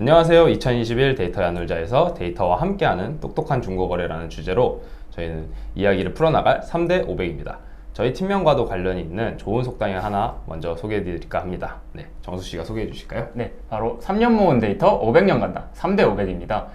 안녕하세요. 2021 데이터 야놀자에서 데이터와 함께하는 똑똑한 중고거래라는 주제로 저희는 이야기를 풀어나갈 3대 500입니다. 저희 팀명과도 관련이 있는 좋은 속담을 하나 먼저 소개해 드릴까 합니다. 네, 정수 씨가 소개해 주실까요? 네, 바로 3년 모은 데이터 500년 간다. 3대 500입니다.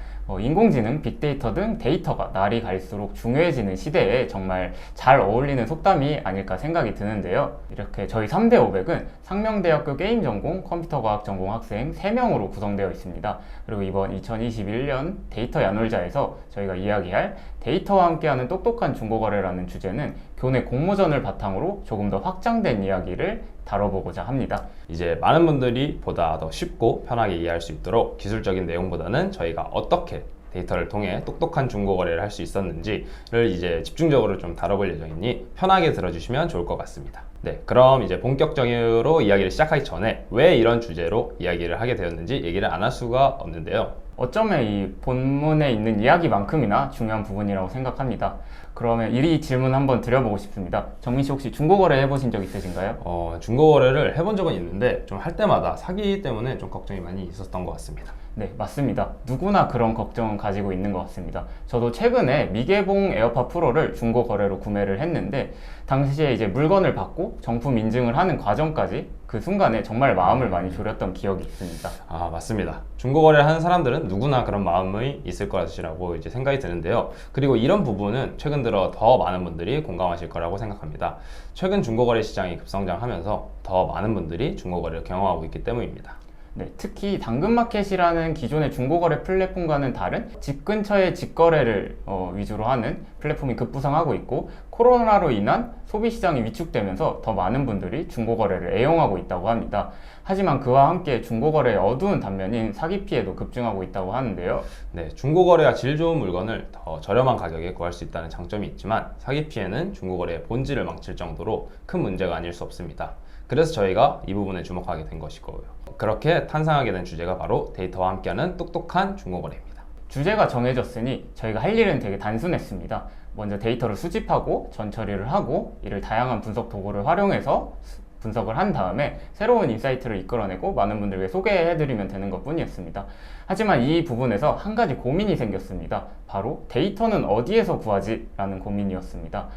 인공지능, 빅데이터 등 데이터가 날이 갈수록 중요해지는 시대에 정말 잘 어울리는 속담이 아닐까 생각이 드는데요. 이렇게 저희 3대 500은 상명대학교 게임 전공, 컴퓨터과학 전공 학생 3명으로 구성되어 있습니다. 그리고 이번 2021년 데이터 야놀자에서 저희가 이야기할 데이터와 함께하는 똑똑한 중고거래라는 주제는 교내 공모전을 바탕으로 조금 더 확장된 이야기를 다뤄보고자 합니다. 이제 많은 분들이 보다 더 쉽고 편하게 이해할 수 있도록 기술적인 내용보다는 저희가 어떻게 데이터를 통해 똑똑한 중고거래를 할 수 있었는지를 이제 집중적으로 좀 다뤄볼 예정이니 편하게 들어주시면 좋을 것 같습니다. 네, 그럼 이제 본격적으로 이야기를 시작하기 전에 왜 이런 주제로 이야기를 하게 되었는지 얘기를 안 할 수가 없는데요. 어쩌면 이 본문에 있는 이야기만큼이나 중요한 부분이라고 생각합니다. 그러면 이 질문 한번 드려보고 싶습니다. 정민 씨 혹시 중고거래 해보신 적 있으신가요? 중고거래를 해본 적은 있는데 좀 할 때마다 사기 때문에 좀 걱정이 많이 있었던 것 같습니다. 네, 맞습니다. 누구나 그런 걱정은 가지고 있는 것 같습니다. 저도 최근에 미개봉 에어팟 프로를 중고 거래로 구매를 했는데 당시에 이제 물건을 받고 정품 인증을 하는 과정까지 그 순간에 정말 마음을 많이 졸였던 기억이 있습니다. 아, 맞습니다. 중고거래를 하는 사람들은 누구나 그런 마음이 있을 것이라고 이제 생각이 드는데요. 그리고 이런 부분은 최근 들어 더 많은 분들이 공감하실 거라고 생각합니다. 최근 중고거래 시장이 급성장하면서 더 많은 분들이 중고거래를 경험하고 있기 때문입니다. 네, 특히 당근마켓이라는 기존의 중고거래 플랫폼과는 다른 집 근처의 직거래를 위주로 하는 플랫폼이 급부상하고 있고 코로나로 인한 소비시장이 위축되면서 더 많은 분들이 중고거래를 애용하고 있다고 합니다. 하지만 그와 함께 중고거래의 어두운 단면인 사기 피해도 급증하고 있다고 하는데요. 네, 중고거래가 질 좋은 물건을 더 저렴한 가격에 구할 수 있다는 장점이 있지만 사기 피해는 중고거래의 본질을 망칠 정도로 큰 문제가 아닐 수 없습니다. 그래서 저희가 이 부분에 주목하게 된 것이고요. 그렇게 탄생하게 된 주제가 바로 데이터와 함께하는 똑똑한 중고거래입니다. 주제가 정해졌으니 저희가 할 일은 되게 단순했습니다. 먼저 데이터를 수집하고 전처리를 하고 이를 다양한 분석 도구를 활용해서 분석을 한 다음에 새로운 인사이트를 이끌어내고 많은 분들에게 소개해드리면 되는 것 뿐이었습니다. 하지만 이 부분에서 한 가지 고민이 생겼습니다. 바로 데이터는 어디에서 구하지? 라는 고민이었습니다.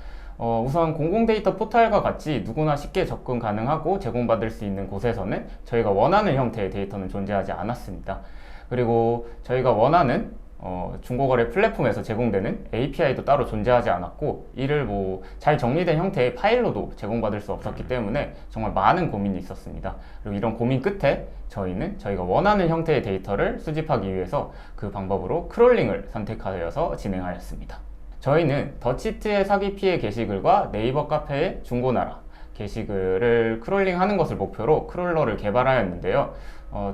우선 공공데이터 포털과 같이 누구나 쉽게 접근 가능하고 제공받을 수 있는 곳에서는 저희가 원하는 형태의 데이터는 존재하지 않았습니다. 그리고 저희가 원하는 중고거래 플랫폼에서 제공되는 API도 따로 존재하지 않았고 이를 잘 정리된 형태의 파일로도 제공받을 수 없었기 때문에 정말 많은 고민이 있었습니다. 그리고 이런 고민 끝에 저희는 저희가 원하는 형태의 데이터를 수집하기 위해서 그 방법으로 크롤링을 선택하여서 진행하였습니다. 저희는 더치트의 사기 피해 게시글과 네이버 카페의 중고나라 게시글을 크롤링하는 것을 목표로 크롤러를 개발하였는데요.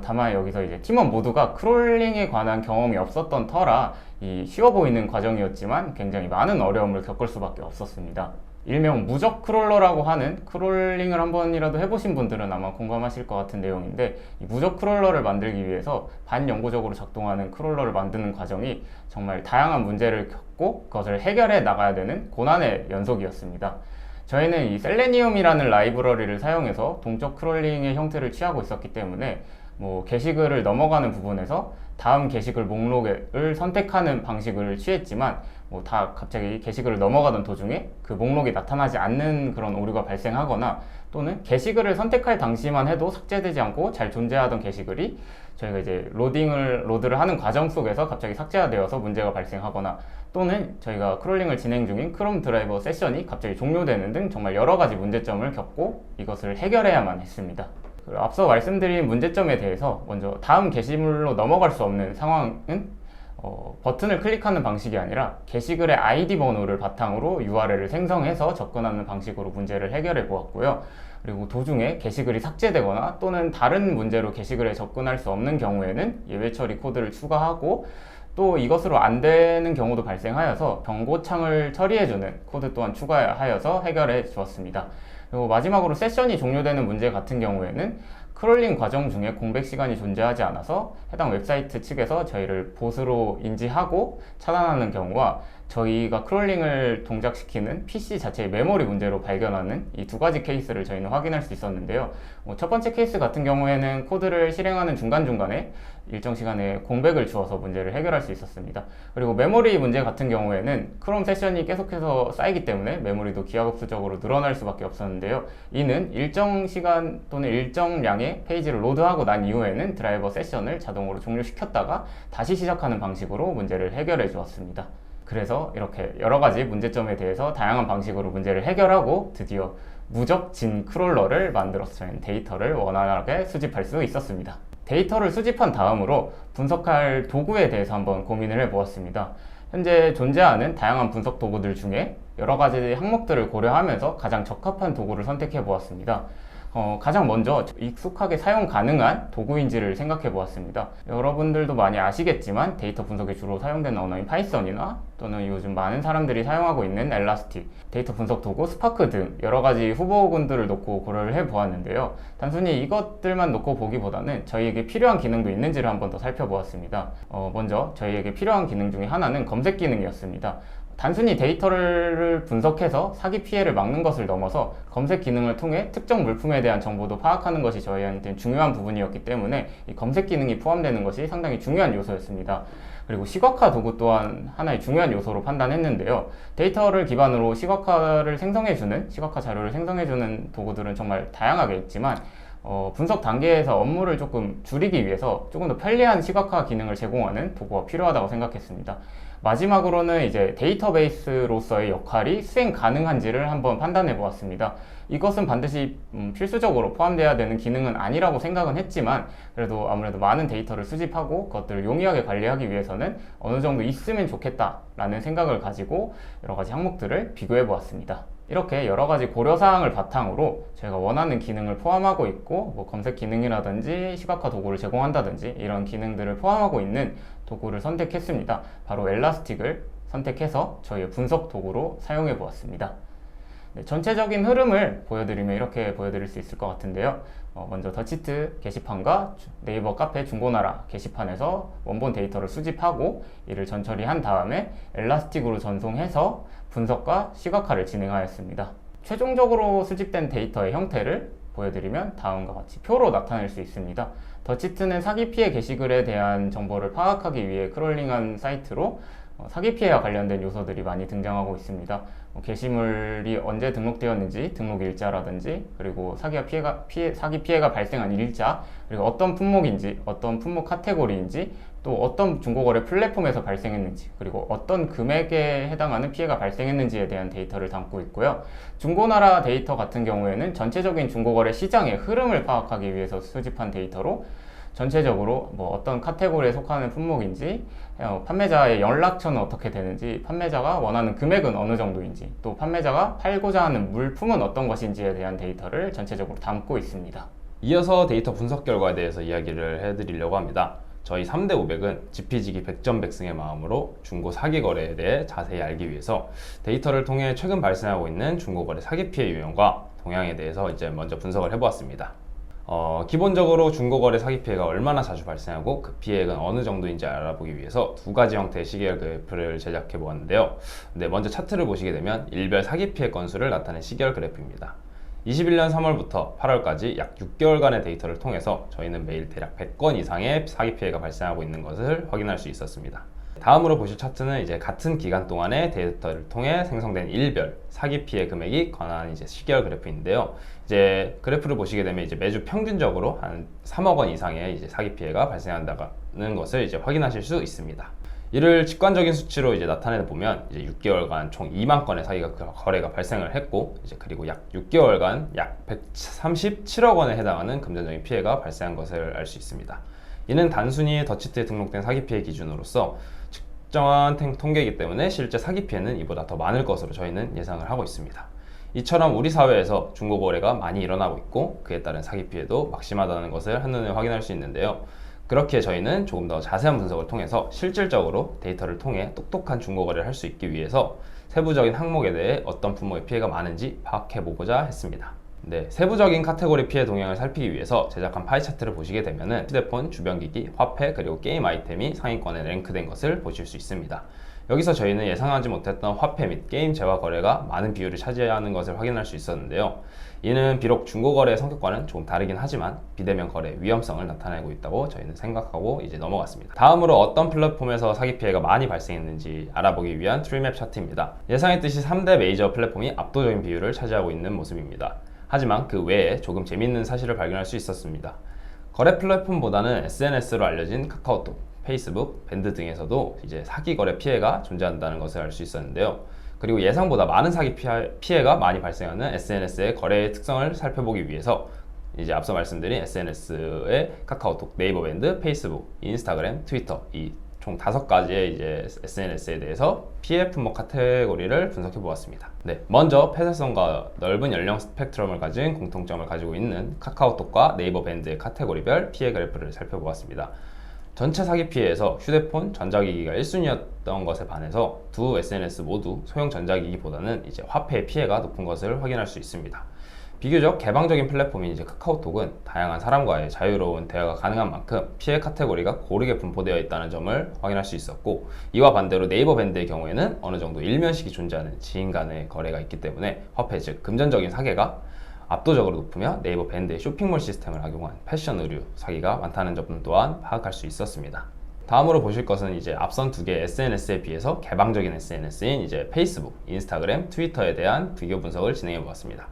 다만 여기서 이제 팀원 모두가 크롤링에 관한 경험이 없었던 터라 쉬워 보이는 과정이었지만 굉장히 많은 어려움을 겪을 수밖에 없었습니다. 일명 무적 크롤러라고 하는 크롤링을 한 번이라도 해보신 분들은 아마 공감하실 것 같은 내용인데 이 무적 크롤러를 만들기 위해서 반영구적으로 작동하는 크롤러를 만드는 과정이 정말 다양한 문제를 겪고 그것을 해결해 나가야 되는 고난의 연속이었습니다. 저희는 이 셀레니움이라는 라이브러리를 사용해서 동적 크롤링의 형태를 취하고 있었기 때문에 게시글을 넘어가는 부분에서 다음 게시글 목록을 선택하는 방식을 취했지만 다 갑자기 게시글을 넘어가던 도중에 그 목록이 나타나지 않는 그런 오류가 발생하거나 또는 게시글을 선택할 당시만 해도 삭제되지 않고 잘 존재하던 게시글이 저희가 이제 로드를 하는 과정 속에서 갑자기 삭제가 되어서 문제가 발생하거나 또는 저희가 크롤링을 진행 중인 크롬 드라이버 세션이 갑자기 종료되는 등 정말 여러 가지 문제점을 겪고 이것을 해결해야만 했습니다. 앞서 말씀드린 문제점에 대해서 먼저 다음 게시물로 넘어갈 수 없는 상황은 버튼을 클릭하는 방식이 아니라 게시글의 ID 번호를 바탕으로 URL을 생성해서 접근하는 방식으로 문제를 해결해 보았고요. 그리고 도중에 게시글이 삭제되거나 또는 다른 문제로 게시글에 접근할 수 없는 경우에는 예외 처리 코드를 추가하고 또 이것으로 안 되는 경우도 발생하여서 경고창을 처리해주는 코드 또한 추가하여서 해결해 주었습니다. 그리고 마지막으로 세션이 종료되는 문제 같은 경우에는 크롤링 과정 중에 공백 시간이 존재하지 않아서 해당 웹사이트 측에서 저희를 보스로 인지하고 차단하는 경우와 저희가 크롤링을 동작시키는 PC 자체의 메모리 문제로 발견하는 이 두 가지 케이스를 저희는 확인할 수 있었는데요. 첫 번째 케이스 같은 경우에는 코드를 실행하는 중간중간에 일정 시간에 공백을 주어서 문제를 해결할 수 있었습니다. 그리고 메모리 문제 같은 경우에는 크롬 세션이 계속해서 쌓이기 때문에 메모리도 기하급수적으로 늘어날 수밖에 없었는데요. 이는 일정 시간 또는 일정량의 페이지를 로드하고 난 이후에는 드라이버 세션을 자동으로 종료시켰다가 다시 시작하는 방식으로 문제를 해결해 주었습니다. 그래서 이렇게 여러 가지 문제점에 대해서 다양한 방식으로 문제를 해결하고 드디어 무적진 크롤러를 만들어서 저희는 데이터를 원활하게 수집할 수 있었습니다. 데이터를 수집한 다음으로 분석할 도구에 대해서 한번 고민을 해보았습니다. 현재 존재하는 다양한 분석 도구들 중에 여러 가지 항목들을 고려하면서 가장 적합한 도구를 선택해 보았습니다. 가장 먼저 익숙하게 사용 가능한 도구인지를 생각해 보았습니다. 여러분들도 많이 아시겠지만 데이터 분석에 주로 사용되는 언어인 파이썬이나 또는 요즘 많은 사람들이 사용하고 있는 엘라스틱, 데이터 분석 도구 스파크 등 여러 가지 후보군들을 놓고 고려를 해 보았는데요. 단순히 이것들만 놓고 보기보다는 저희에게 필요한 기능도 있는지를 한번 더 살펴보았습니다. 먼저 저희에게 필요한 기능 중에 하나는 검색 기능이었습니다. 단순히 데이터를 분석해서 사기 피해를 막는 것을 넘어서 검색 기능을 통해 특정 물품에 대한 정보도 파악하는 것이 저희한테는 중요한 부분이었기 때문에 이 검색 기능이 포함되는 것이 상당히 중요한 요소였습니다. 그리고 시각화 도구 또한 하나의 중요한 요소로 판단했는데요. 데이터를 기반으로 시각화 자료를 생성해주는 도구들은 정말 다양하게 있지만 분석 단계에서 업무를 조금 줄이기 위해서 조금 더 편리한 시각화 기능을 제공하는 도구가 필요하다고 생각했습니다. 마지막으로는 이제 데이터베이스로서의 역할이 수행 가능한지를 한번 판단해 보았습니다. 이것은 반드시 필수적으로 포함되어야 되는 기능은 아니라고 생각은 했지만 그래도 아무래도 많은 데이터를 수집하고 그것들을 용이하게 관리하기 위해서는 어느 정도 있으면 좋겠다라는 생각을 가지고 여러 가지 항목들을 비교해 보았습니다. 이렇게 여러 가지 고려사항을 바탕으로 저희가 원하는 기능을 포함하고 있고 검색 기능이라든지 시각화 도구를 제공한다든지 이런 기능들을 포함하고 있는 도구를 선택했습니다. 바로 엘라스틱을 선택해서 저희의 분석 도구로 사용해 보았습니다. 네, 전체적인 흐름을 보여드리면 이렇게 보여드릴 수 있을 것 같은데요. 먼저 더치트 게시판과 네이버 카페 중고나라 게시판에서 원본 데이터를 수집하고 이를 전처리한 다음에 엘라스틱으로 전송해서 분석과 시각화를 진행하였습니다. 최종적으로 수집된 데이터의 형태를 보여드리면 다음과 같이 표로 나타낼 수 있습니다. 더치트는 사기 피해 게시글에 대한 정보를 파악하기 위해 크롤링한 사이트로 사기 피해와 관련된 요소들이 많이 등장하고 있습니다. 게시물이 언제 등록되었는지 등록 일자라든지 그리고 사기 피해가 발생한 일자 그리고 어떤 품목인지 어떤 품목 카테고리인지 또 어떤 중고거래 플랫폼에서 발생했는지 그리고 어떤 금액에 해당하는 피해가 발생했는지에 대한 데이터를 담고 있고요. 중고나라 데이터 같은 경우에는 전체적인 중고거래 시장의 흐름을 파악하기 위해서 수집한 데이터로 전체적으로 어떤 카테고리에 속하는 품목인지 판매자의 연락처는 어떻게 되는지 판매자가 원하는 금액은 어느 정도인지 또 판매자가 팔고자 하는 물품은 어떤 것인지에 대한 데이터를 전체적으로 담고 있습니다. 이어서 데이터 분석 결과에 대해서 이야기를 해드리려고 합니다. 저희 3대 500은 지피지기 100점 백승의 마음으로 중고 사기 거래에 대해 자세히 알기 위해서 데이터를 통해 최근 발생하고 있는 중고거래 사기 피해 유형과 동향에 대해서 이제 먼저 분석을 해보았습니다. 기본적으로 중고거래 사기 피해가 얼마나 자주 발생하고 그 피해액은 어느 정도인지 알아보기 위해서 두 가지 형태의 시계열 그래프를 제작해 보았는데요. 먼저 차트를 보시게 되면 일별 사기 피해 건수를 나타낸 시계열 그래프입니다. 21년 3월부터 8월까지 약 6개월간의 데이터를 통해서 저희는 매일 대략 100건 이상의 사기 피해가 발생하고 있는 것을 확인할 수 있었습니다. 다음으로 보실 차트는 이제 같은 기간 동안의 데이터를 통해 생성된 일별 사기 피해 금액이 관한 이제 시계열 그래프인데요. 이제 그래프를 보시게 되면 이제 매주 평균적으로 한 3억 원 이상의 이제 사기 피해가 발생한다는 것을 이제 확인하실 수 있습니다. 이를 직관적인 수치로 이제 나타내 보면 이제 6개월간 총 2만 건의 사기가 거래가 발생을 했고 이제 그리고 약 6개월간 약 137억 원에 해당하는 금전적인 피해가 발생한 것을 알 수 있습니다. 이는 단순히 더치트에 등록된 사기 피해 기준으로서 측정한 통계이기 때문에 실제 사기 피해는 이보다 더 많을 것으로 저희는 예상을 하고 있습니다. 이처럼 우리 사회에서 중고거래가 많이 일어나고 있고 그에 따른 사기 피해도 막심하다는 것을 한눈에 확인할 수 있는데요. 그렇게 저희는 조금 더 자세한 분석을 통해서 실질적으로 데이터를 통해 똑똑한 중고거래를 할 수 있기 위해서 세부적인 항목에 대해 어떤 품목의 피해가 많은지 파악해 보고자 했습니다. 세부적인 카테고리 피해 동향을 살피기 위해서 제작한 파이 차트를 보시게 되면 휴대폰, 주변기기, 화폐, 그리고 게임 아이템이 상위권에 랭크된 것을 보실 수 있습니다. 여기서 저희는 예상하지 못했던 화폐 및 게임 재화 거래가 많은 비율을 차지하는 것을 확인할 수 있었는데요. 이는 비록 중고거래의 성격과는 조금 다르긴 하지만 비대면 거래의 위험성을 나타내고 있다고 저희는 생각하고 이제 넘어갔습니다. 다음으로 어떤 플랫폼에서 사기 피해가 많이 발생했는지 알아보기 위한 트리맵 차트입니다. 예상했듯이 3대 메이저 플랫폼이 압도적인 비율을 차지하고 있는 모습입니다. 하지만 그 외에 조금 재밌는 사실을 발견할 수 있었습니다. 거래 플랫폼보다는 SNS로 알려진 카카오톡, 페이스북, 밴드 등에서도 이제 사기 거래 피해가 존재한다는 것을 알 수 있었는데요. 그리고 예상보다 많은 사기 피해가 많이 발생하는 SNS의 거래의 특성을 살펴보기 위해서 이제 앞서 말씀드린 SNS의 카카오톡, 네이버 밴드, 페이스북, 인스타그램, 트위터 이 총 5가지의 이제 SNS에 대해서 피해 품목 카테고리를 분석해 보았습니다. 네, 먼저 폐쇄성과 넓은 연령 스펙트럼을 가진 공통점을 가지고 있는 카카오톡과 네이버 밴드의 카테고리별 피해 그래프를 살펴보았습니다. 전체 사기 피해에서 휴대폰, 전자기기가 1순위였던 것에 반해서 두 SNS 모두 소형 전자기기보다는 이제 화폐의 피해가 높은 것을 확인할 수 있습니다. 비교적 개방적인 플랫폼인 이제 카카오톡은 다양한 사람과의 자유로운 대화가 가능한 만큼 피해 카테고리가 고르게 분포되어 있다는 점을 확인할 수 있었고, 이와 반대로 네이버 밴드의 경우에는 어느 정도 일면식이 존재하는 지인 간의 거래가 있기 때문에 화폐 즉 금전적인 사기가 압도적으로 높으며 네이버 밴드의 쇼핑몰 시스템을 악용한 패션 의류 사기가 많다는 점 또한 파악할 수 있었습니다. 다음으로 보실 것은 이제 앞선 두 개의 SNS에 비해서 개방적인 SNS인 이제 페이스북, 인스타그램, 트위터에 대한 비교 분석을 진행해 보았습니다.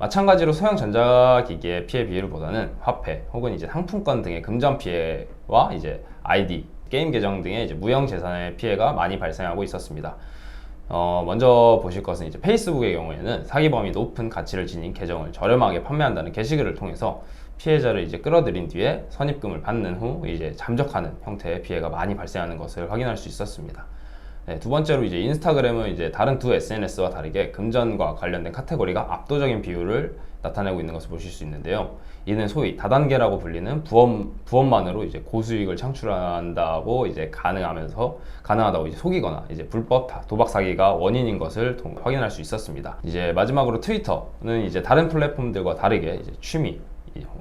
마찬가지로 소형 전자기기의 피해 비율보다는 화폐 혹은 이제 상품권 등의 금전 피해와 이제 아이디, 게임 계정 등의 이제 무형 재산의 피해가 많이 발생하고 있었습니다. 먼저 보실 것은 이제 페이스북의 경우에는 사기범위 높은 가치를 지닌 계정을 저렴하게 판매한다는 게시글을 통해서 피해자를 이제 끌어들인 뒤에 선입금을 받는 후 이제 잠적하는 형태의 피해가 많이 발생하는 것을 확인할 수 있었습니다. 네, 두 번째로 이제 인스타그램은 이제 다른 두 SNS와 다르게 금전과 관련된 카테고리가 압도적인 비율을 나타내고 있는 것을 보실 수 있는데요. 이는 소위 다단계라고 불리는 부업만으로 이제 고수익을 창출한다고 이제 가능하다고 이제 속이거나 이제 불법 도박 사기가 원인인 것을 확인할 수 있었습니다. 이제 마지막으로 트위터는 이제 다른 플랫폼들과 다르게 이제 취미,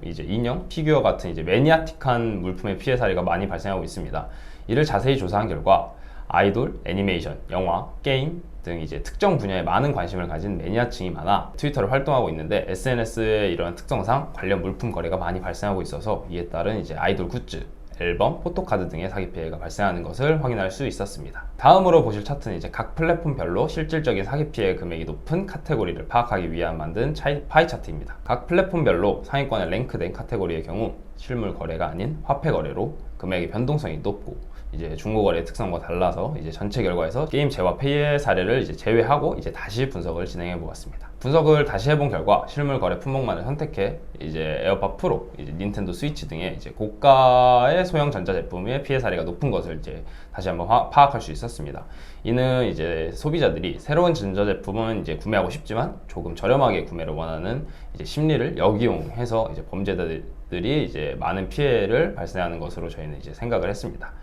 이제 인형, 피규어 같은 이제 매니아틱한 물품의 피해 사례가 많이 발생하고 있습니다. 이를 자세히 조사한 결과 아이돌, 애니메이션, 영화, 게임 등 이제 특정 분야에 많은 관심을 가진 매니아층이 많아 트위터를 활동하고 있는데 SNS의 이러한 특성상 관련 물품 거래가 많이 발생하고 있어서 이에 따른 이제 아이돌 굿즈, 앨범, 포토카드 등의 사기 피해가 발생하는 것을 확인할 수 있었습니다. 다음으로 보실 차트는 이제 각 플랫폼별로 실질적인 사기 피해 금액이 높은 카테고리를 파악하기 위한 만든 파이 차트입니다. 각 플랫폼별로 상위권에 랭크된 카테고리의 경우 실물 거래가 아닌 화폐 거래로 금액의 변동성이 높고 이제 중고거래의 특성과 달라서 이제 전체 결과에서 게임 재화 피해 사례를 이제 제외하고 이제 다시 분석을 진행해 보았습니다. 분석을 다시 해본 결과 실물 거래 품목만을 선택해 이제 에어팟 프로, 이제 닌텐도 스위치 등의 이제 고가의 소형 전자제품의 피해 사례가 높은 것을 이제 다시 한번 파악할 수 있었습니다. 이는 이제 소비자들이 새로운 전자제품은 이제 구매하고 싶지만 조금 저렴하게 구매를 원하는 이제 심리를 역이용해서 이제 범죄자들이 이제 많은 피해를 발생하는 것으로 저희는 이제 생각을 했습니다.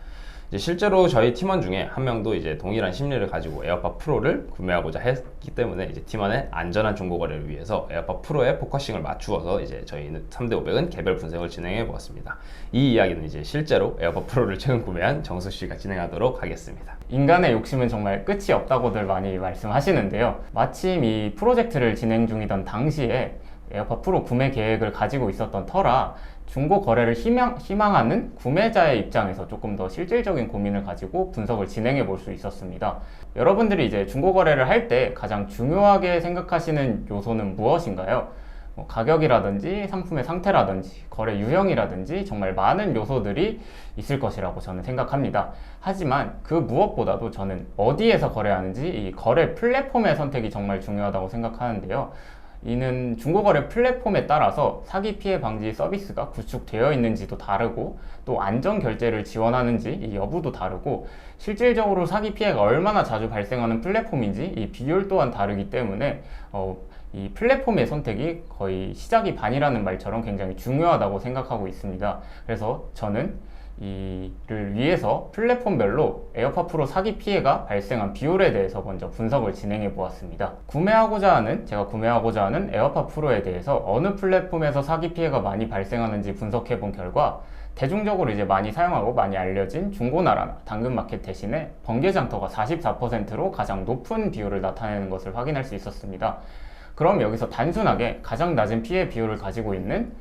이제 실제로 저희 팀원 중에 한 명도 이제 동일한 심리를 가지고 에어팟 프로를 구매하고자 했기 때문에 이제 팀원의 안전한 중고 거래를 위해서 에어팟 프로에 포커싱을 맞추어서 이제 저희는 3대500은 개별 분석을 진행해 보았습니다. 이 이야기는 이제 실제로 에어팟 프로를 최근 구매한 정수 씨가 진행하도록 하겠습니다. 인간의 욕심은 정말 끝이 없다고들 많이 말씀하시는데요. 마침 이 프로젝트를 진행 중이던 당시에 에어팟 프로 구매 계획을 가지고 있었던 터라 중고 거래를 희망하는 구매자의 입장에서 조금 더 실질적인 고민을 가지고 분석을 진행해 볼 수 있었습니다. 여러분들이 이제 중고 거래를 할 때 가장 중요하게 생각하시는 요소는 무엇인가요? 가격이라든지 상품의 상태라든지 거래 유형이라든지 정말 많은 요소들이 있을 것이라고 저는 생각합니다. 하지만 그 무엇보다도 저는 어디에서 거래하는지 이 거래 플랫폼의 선택이 정말 중요하다고 생각하는데요. 이는 중고거래 플랫폼에 따라서 사기 피해 방지 서비스가 구축되어 있는지도 다르고 또 안전 결제를 지원하는지 이 여부도 다르고 실질적으로 사기 피해가 얼마나 자주 발생하는 플랫폼인지 이 비율 또한 다르기 때문에 이 플랫폼의 선택이 거의 시작이 반이라는 말처럼 굉장히 중요하다고 생각하고 있습니다. 그래서 저는 이를 위해서 플랫폼별로 에어팟 프로 사기 피해가 발생한 비율에 대해서 먼저 분석을 진행해 보았습니다. 제가 구매하고자 하는 에어팟 프로에 대해서 어느 플랫폼에서 사기 피해가 많이 발생하는지 분석해 본 결과 대중적으로 이제 많이 사용하고 많이 알려진 중고나라나 당근마켓 대신에 번개장터가 44%로 가장 높은 비율을 나타내는 것을 확인할 수 있었습니다. 그럼 여기서 단순하게 가장 낮은 피해 비율을 가지고 있는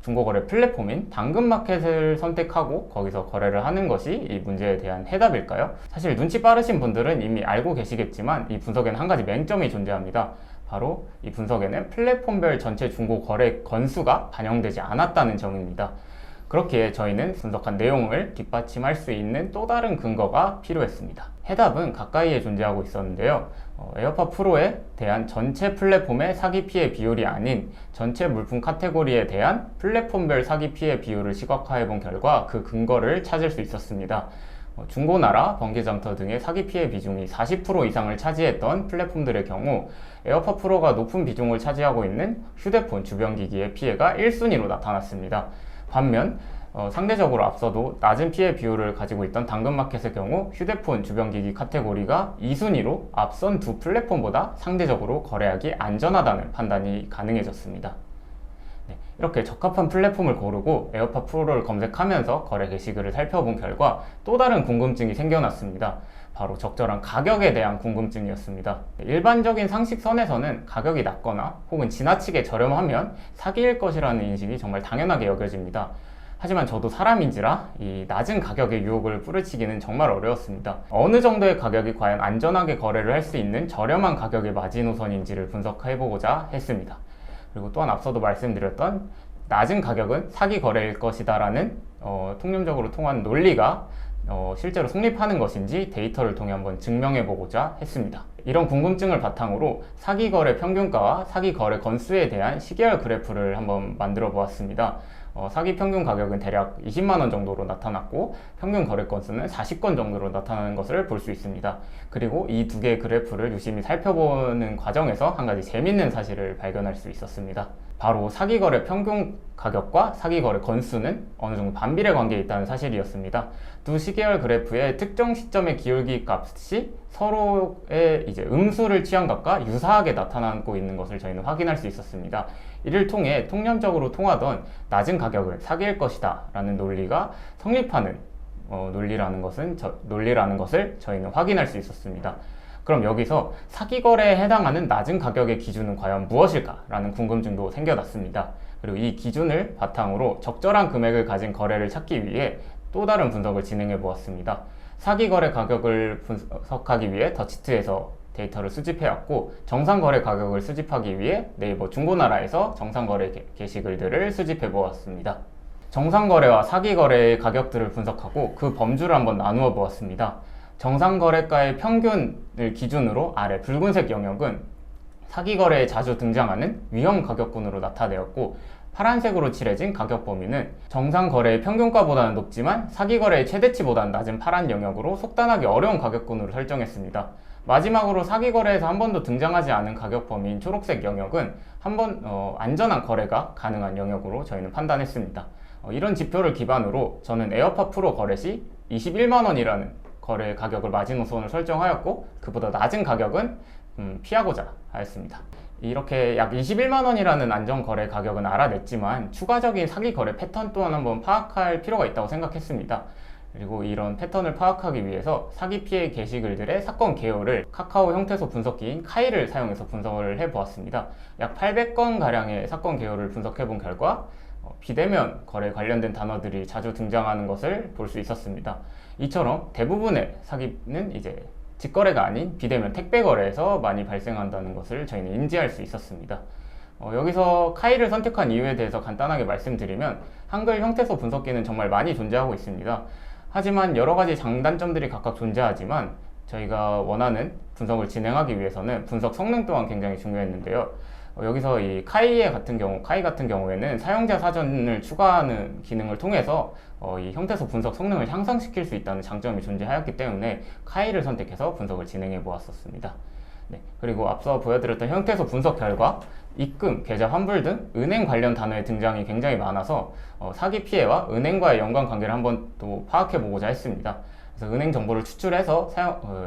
중고거래 플랫폼인 당근마켓을 선택하고 거기서 거래를 하는 것이 이 문제에 대한 해답일까요? 사실 눈치 빠르신 분들은 이미 알고 계시겠지만 이 분석에는 한 가지 맹점이 존재합니다. 바로 이 분석에는 플랫폼별 전체 중고거래 건수가 반영되지 않았다는 점입니다. 그렇기에 저희는 분석한 내용을 뒷받침할 수 있는 또 다른 근거가 필요했습니다. 해답은 가까이에 존재하고 있었는데요. 에어팟 프로에 대한 전체 플랫폼의 사기 피해 비율이 아닌 전체 물품 카테고리에 대한 플랫폼별 사기 피해 비율을 시각화해 본 결과 그 근거를 찾을 수 있었습니다. 중고나라, 번개장터 등의 사기 피해 비중이 40% 이상을 차지했던 플랫폼들의 경우 에어팟 프로가 높은 비중을 차지하고 있는 휴대폰 주변 기기의 피해가 1순위로 나타났습니다. 반면 상대적으로 앞서도 낮은 피해 비율을 가지고 있던 당근마켓의 경우 휴대폰 주변 기기 카테고리가 2순위로 앞선 두 플랫폼보다 상대적으로 거래하기 안전하다는 판단이 가능해졌습니다. 네, 이렇게 적합한 플랫폼을 고르고 에어팟 프로를 검색하면서 거래 게시글을 살펴본 결과 또 다른 궁금증이 생겨났습니다. 바로 적절한 가격에 대한 궁금증이었습니다. 일반적인 상식선에서는 가격이 낮거나 혹은 지나치게 저렴하면 사기일 것이라는 인식이 정말 당연하게 여겨집니다. 하지만 저도 사람인지라 이 낮은 가격의 유혹을 뿌리치기는 정말 어려웠습니다. 어느 정도의 가격이 과연 안전하게 거래를 할 수 있는 저렴한 가격의 마지노선인지를 분석해보고자 했습니다. 그리고 또한 앞서도 말씀드렸던 낮은 가격은 사기 거래일 것이다 라는 통념적으로 통한 논리가 실제로 성립하는 것인지 데이터를 통해 한번 증명해보고자 했습니다. 이런 궁금증을 바탕으로 사기 거래 평균가와 사기 거래 건수에 대한 시계열 그래프를 한번 만들어 보았습니다. 사기 평균 가격은 대략 20만원 정도로 나타났고 평균 거래 건수는 40건 정도로 나타나는 것을 볼 수 있습니다. 그리고 이 두 개의 그래프를 유심히 살펴보는 과정에서 한 가지 재밌는 사실을 발견할 수 있었습니다. 바로 사기 거래 평균 가격과 사기 거래 건수는 어느 정도 반비례 관계에 있다는 사실이었습니다. 두 시계열 그래프의 특정 시점의 기울기 값이 서로의 이제 음수를 취한 값과 유사하게 나타나고 있는 것을 저희는 확인할 수 있었습니다. 이를 통해 통념적으로 통하던 낮은 가격은 사기일 것이다 라는 논리가 성립하는 논리라는 것을 저희는 확인할 수 있었습니다. 그럼 여기서 사기 거래에 해당하는 낮은 가격의 기준은 과연 무엇일까? 라는 궁금증도 생겨났습니다. 그리고 이 기준을 바탕으로 적절한 금액을 가진 거래를 찾기 위해 또 다른 분석을 진행해 보았습니다. 사기 거래 가격을 분석하기 위해 더치트에서 데이터를 수집해왔고 정상 거래 가격을 수집하기 위해 네이버 중고나라에서 정상 거래 게시글들을 수집해 보았습니다. 정상 거래와 사기 거래의 가격들을 분석하고 그 범주를 한번 나누어 보았습니다. 정상 거래가의 평균을 기준으로 아래 붉은색 영역은 사기 거래에 자주 등장하는 위험 가격군으로 나타내었고 파란색으로 칠해진 가격 범위는 정상 거래의 평균가보다는 높지만 사기 거래의 최대치보다는 낮은 파란 영역으로 속단하기 어려운 가격군으로 설정했습니다. 마지막으로 사기 거래에서 한 번도 등장하지 않은 가격 범위인 초록색 영역은 안전한 거래가 가능한 영역으로 저희는 판단했습니다. 이런 지표를 기반으로 저는 에어팟 프로 거래 시 21만원이라는 거래 가격을 마지노선을 설정하였고 그보다 낮은 가격은 피하고자 하였습니다. 이렇게 약 21만원이라는 안전거래 가격은 알아냈지만 추가적인 사기 거래 패턴 또한 한번 파악할 필요가 있다고 생각했습니다. 그리고 이런 패턴을 파악하기 위해서 사기 피해 게시글들의 사건 개요를 카카오 형태소 분석기인 카이를 사용해서 분석을 해보았습니다. 약 800건 가량의 사건 개요를 분석해 본 결과 비대면 거래 관련된 단어들이 자주 등장하는 것을 볼 수 있었습니다. 이처럼 대부분의 사기는 이제 직거래가 아닌 비대면 택배 거래에서 많이 발생한다는 것을 저희는 인지할 수 있었습니다. 여기서 카이를 선택한 이유에 대해서 간단하게 말씀드리면 한글 형태소 분석기는 정말 많이 존재하고 있습니다. 하지만 여러 가지 장단점들이 각각 존재하지만 저희가 원하는 분석을 진행하기 위해서는 분석 성능 또한 굉장히 중요했는데요. 여기서 이 카이 같은 경우에는 사용자 사전을 추가하는 기능을 통해서 이 형태소 분석 성능을 향상시킬 수 있다는 장점이 존재하였기 때문에 카이를 선택해서 분석을 진행해 보았었습니다. 네, 그리고 앞서 보여드렸던 형태소 분석 결과 입금, 계좌 환불 등 은행 관련 단어의 등장이 굉장히 많아서 사기 피해와 은행과의 연관관계를 한번 또 파악해 보고자 했습니다. 그래서 은행 정보를 추출해서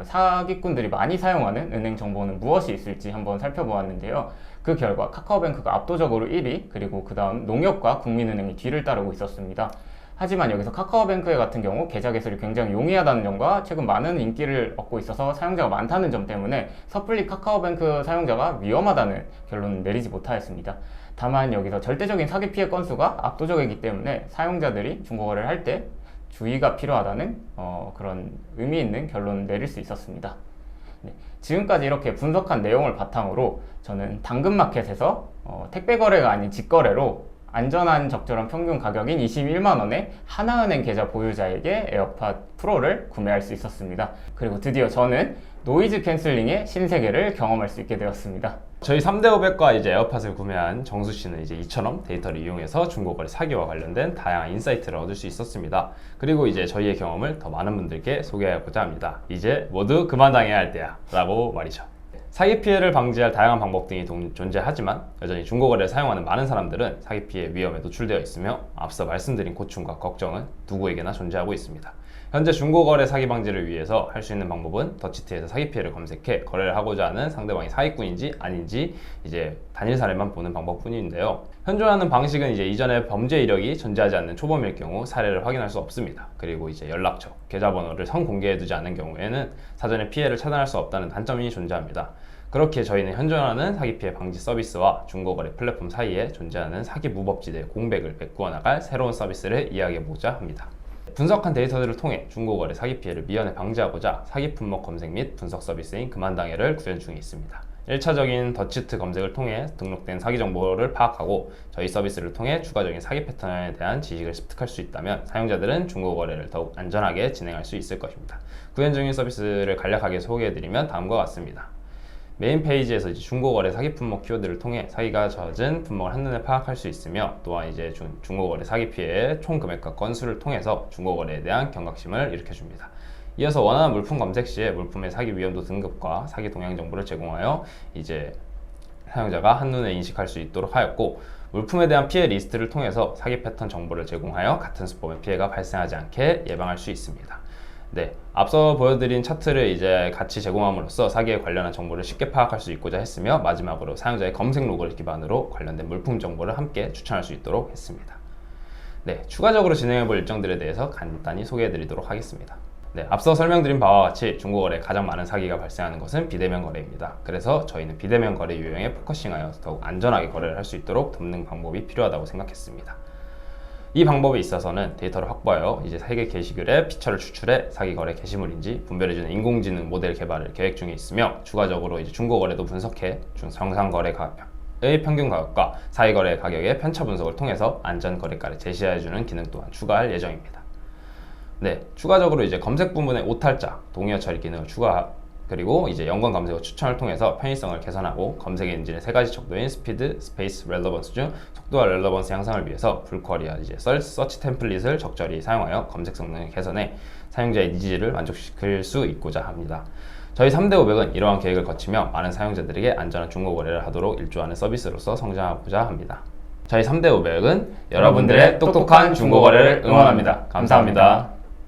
사기꾼들이 많이 사용하는 은행 정보는 무엇이 있을지 한번 살펴보았는데요. 그 결과 카카오뱅크가 압도적으로 1위, 그리고 그 다음 농협과 국민은행이 뒤를 따르고 있었습니다. 하지만 여기서 카카오뱅크의 같은 경우 계좌 개설이 굉장히 용이하다는 점과 최근 많은 인기를 얻고 있어서 사용자가 많다는 점 때문에 섣불리 카카오뱅크 사용자가 위험하다는 결론을 내리지 못하였습니다. 다만 여기서 절대적인 사기 피해 건수가 압도적이기 때문에 사용자들이 중고거래를 할 때 주의가 필요하다는 그런 의미 있는 결론을 내릴 수 있었습니다. 네, 지금까지 이렇게 분석한 내용을 바탕으로 저는 당근마켓에서 택배 거래가 아닌 직거래로 안전한 적절한 평균 가격인 21만원에 하나은행 계좌 보유자에게 에어팟 프로를 구매할 수 있었습니다. 그리고 드디어 저는 노이즈 캔슬링의 신세계를 경험할 수 있게 되었습니다. 저희 3대500과 이제 에어팟을 구매한 정수 씨는 이제 이처럼 데이터를 이용해서 중고거래 사기와 관련된 다양한 인사이트를 얻을 수 있었습니다. 그리고 이제 저희의 경험을 더 많은 분들께 소개하고자 합니다. 이제 모두 그만 당해야 할 때야 라고 말이죠. 사기 피해를 방지할 다양한 방법 등이 존재하지만 여전히 중고거래를 사용하는 많은 사람들은 사기 피해 위험에 노출되어 있으며 앞서 말씀드린 고충과 걱정은 누구에게나 존재하고 있습니다. 현재 중고거래 사기 방지를 위해서 할 수 있는 방법은 더치트에서 사기 피해를 검색해 거래를 하고자 하는 상대방이 사기꾼인지 아닌지 이제 단일 사례만 보는 방법뿐인데요. 현존하는 방식은 이제 이전에 범죄 이력이 존재하지 않는 초범일 경우 사례를 확인할 수 없습니다. 그리고 이제 연락처, 계좌번호를 성공개해두지 않은 경우에는 사전에 피해를 차단할 수 없다는 단점이 존재합니다. 그렇게 저희는 현존하는 사기 피해 방지 서비스와 중고거래 플랫폼 사이에 존재하는 사기 무법지대의 공백을 메꾸어 나갈 새로운 서비스를 이야기해보고자 합니다. 분석한 데이터들을 통해 중고거래 사기 피해를 미연에 방지하고자 사기 품목 검색 및 분석 서비스인 그만당해를 구현 중에 있습니다. 1차적인 더치트 검색을 통해 등록된 사기 정보를 파악하고 저희 서비스를 통해 추가적인 사기 패턴에 대한 지식을 습득할 수 있다면 사용자들은 중고거래를 더욱 안전하게 진행할 수 있을 것입니다. 구현 중인 서비스를 간략하게 소개해드리면 다음과 같습니다. 메인 페이지에서 이제 중고거래 사기 품목 키워드를 통해 사기가 젖은 품목을 한눈에 파악할 수 있으며 또한 이제 중고거래 사기 피해의 총 금액과 건수를 통해서 중고거래에 대한 경각심을 일으켜줍니다. 이어서 원하는 물품 검색 시에 물품의 사기 위험도 등급과 사기 동향 정보를 제공하여 이제 사용자가 한눈에 인식할 수 있도록 하였고, 물품에 대한 피해 리스트를 통해서 사기 패턴 정보를 제공하여 같은 수법의 피해가 발생하지 않게 예방할 수 있습니다. 네, 앞서 보여드린 차트를 이제 같이 제공함으로써 사기에 관련한 정보를 쉽게 파악할 수 있고자 했으며, 마지막으로 사용자의 검색 로그를 기반으로 관련된 물품 정보를 함께 추천할 수 있도록 했습니다. 네, 추가적으로 진행해볼 일정들에 대해서 간단히 소개해드리도록 하겠습니다. 네, 앞서 설명드린 바와 같이 중고거래에 가장 많은 사기가 발생하는 것은 비대면 거래입니다. 그래서 저희는 비대면 거래 유형에 포커싱하여 더욱 안전하게 거래를 할 수 있도록 돕는 방법이 필요하다고 생각했습니다. 이 방법에 있어서는 데이터를 확보하여 이제 세계 게시글에 피처를 추출해 사기 거래 게시물인지 분별해주는 인공지능 모델 개발을 계획 중에 있으며, 추가적으로 이제 중고거래도 분석해 정상 거래 가격의 평균 가격과 사기 거래 가격의 편차 분석을 통해서 안전 거래가를 제시해주는 기능 또한 추가할 예정입니다. 네, 추가적으로 이제 검색 부분에 오탈자, 동의어 처리 기능을 그리고 이제 연관 검색어 추천을 통해서 편의성을 개선하고 검색 엔진의 세 가지 척도인 스피드, 스페이스, 렐러번스 중 속도와 렐러번스 향상을 위해서 불쿼리와 이제 서치 템플릿을 적절히 사용하여 검색 성능을 개선해 사용자의 니즈를 만족시킬 수 있고자 합니다. 저희 3대500은 이러한 계획을 거치며 많은 사용자들에게 안전한 중고거래를 하도록 일조하는 서비스로서 성장하고자 합니다. 저희 3대500은 여러분들의 똑똑한 중고거래를 응원합니다. 감사합니다.